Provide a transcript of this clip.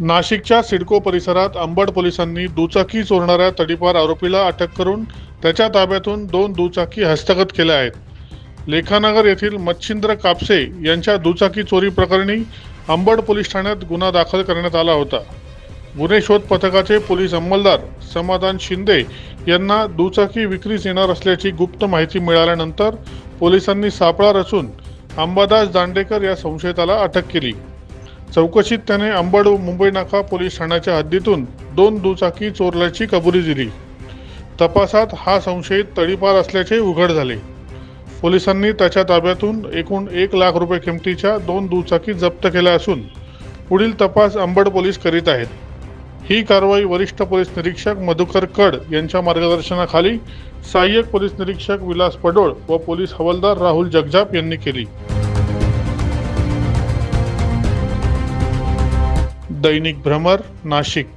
नाशिकच्या सिडको परिसरात अंबड पोलिसांनी दुचाकी चोरणाऱ्या तडीपार आरोपीला अटक करून त्याच्या ताब्यातून 2 दुचाकी हस्तगत केल्या आहेत. लेखानगर येथील मच्छिंद्र कापसे यांच्या दुचाकी चोरी प्रकरणी अंबड पोलीस ठाण्यात गुन्हा दाखल करण्यात आला होता. गुन्हे शोध पथकाचे पोलीस अंमलदार समाधान शिंदे यांना दुचाकी विक्रीस येणार असल्याची गुप्त माहिती मिळाल्यानंतर पोलिसांनी सापळा रचून अंबादास दांडेकर या संशयिताला अटक केली. चौकशीत त्याने अंबड मुंबई नाका पोलीस ठाण्याच्या हद्दीतून 2 दुचाकी चोरल्याची कबुली दिली. तपासात हा संशयित तडीपार असल्याचे उघड झाले. पोलिसांनी त्याच्या ताब्यातून एकूण 1 लाख रुपये किमतीच्या 2 दुचाकी जप्त केल्या असून पुढील तपास अंबड पोलीस करीत आहेत. ही कारवाई वरिष्ठ पोलीस निरीक्षक मधुकर कड यांच्या मार्गदर्शनाखाली सहाय्यक पोलीस निरीक्षक विलास पडोळ व पोलीस हवालदार राहुल जगजाप यांनी केली. दैनिक भ्रमर, नाशिक.